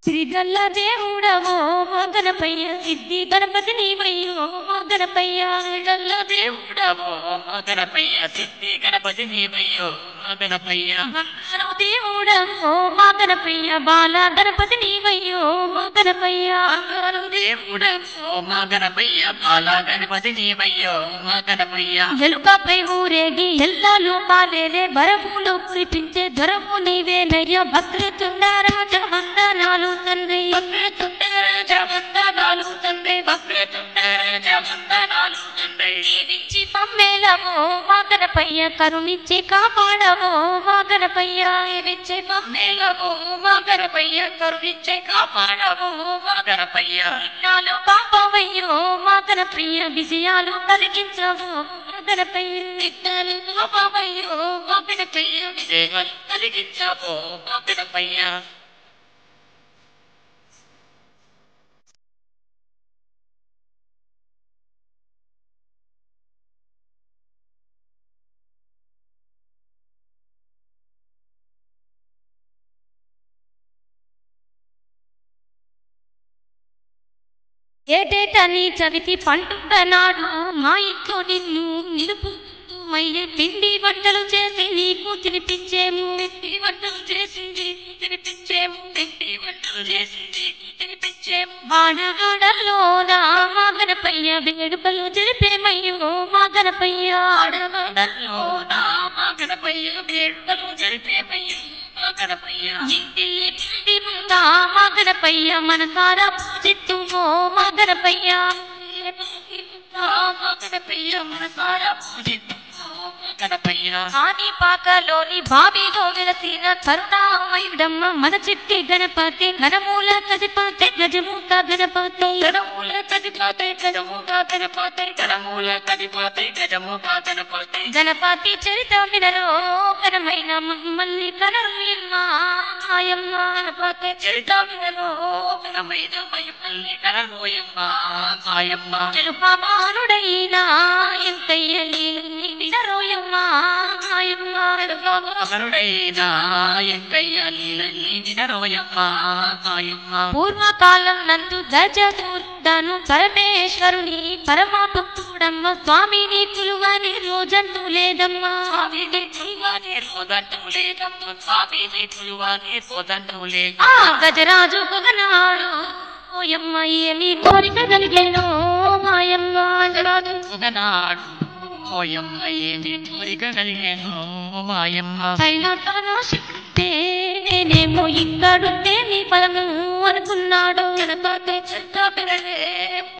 సిరిగల్ల దేవుడవో గణపయ్య సిద్ధి గణపతి నీవయ్యో గణపయ్య గల్ల దేవుడవో గణపయ్య సిద్ధి గణపతి నీవయ్యో గణపయ్య దేవుడవో గణపయ్య బాల గణపతి నీవయ్యో గణపయ్య దేవుడవో గణపయ్య బాల గణపతి నీవయ్యో గణపయ్య ఎలుకపై ఊరేగి ఎల్లాలు బాలేదే బరములు కురిపించే దొరము నీవేనయ్యో భక్తుతుండారాజ వందనాలు తండ్రి భక్తుతుండారాజ వందనాలు తండ్రి భక్తుతుండారాజ వందనాలు తండ్రి దీవించి పమ్మేలవో గణపయ్య కరుణించి కాపాడవో గణపయ్య దీవించి పమ్మేలవో గణపయ్య కరుణించి కాపాడవో గణపయ్య నాలు పాపవయ్యో గణపయ్య విజయాలు కలిగించవో గణపయ్య నిత్యాలు పాపవయ్యో గణపయ్య విజయాలు కలిగించవో గణపయ్య ఏటేటని చవితి పండుగ నాడు మా ఇంట్లో నిన్ను నిలుపుమయ్యే పిండి వంటలు చేసి నీకు తినిపించేము పిండి వంటలు చేసి నీకు తినిపించేము పిండి వంటలు చేసి నీకు తినిపించేము ఆడగాడల్లో మా గణపయ్య వేడుకలు జరిపేమయ్యో మా గణపయ్య ఆడగాడల్లో మా గణపయ్య వేడుకలు జరిపేమయ్యో గణపయ్య ఇంటి మా గణపయ్య మనసారా పూజిత్తుమో మా గణపయ్య గణపయ్య మనసారా పూజిత్తు గణపయ్య కాణిపాకలోని బావిలో వెలసిన కరుణామయుడమ్మ మన చిట్టి గణపతి ఘనమూల గణపతి గజమూక గణపతి ఘనమూల గణపతి గజమూక గణపతి ఘనమూల గణపతి గజమూక గణపతి గణపతి చరిత వినరో ఘనమైన మమ్మల్ని కనరుయమ్మ ఆయమ్మ గణపతి చరిత వినరో ఘనమైన మమ్మల్ని కనరుయమ్మ ఆయమ్మ తెలుపమానుడైనా ఎంతయ్యలి వినరోయమ్మ పూర్వకాలం నందు దజూడను పరమేశ్వరుని పరమభక్తుడమ్మ స్వామిని కొలువని రోజంటూ లేదమ్మా స్వామిని కొలువని రోజంటూ లేదమ్మా స్వామిని కొలువని రోజంటూ లేదు గజరాజు గగనాడు ఓయమ్మ ఏమి కోరిక కలిగేనో మాయమ్మ గజరాజు గగనాడు ఓయమ్మ ఏమి కోరిక కలిగేనో మాయమ్మ నేనేమో ఇక్కడుంటే నీ పదము అనుకున్నాడు గణపతి చెత్త పెరలే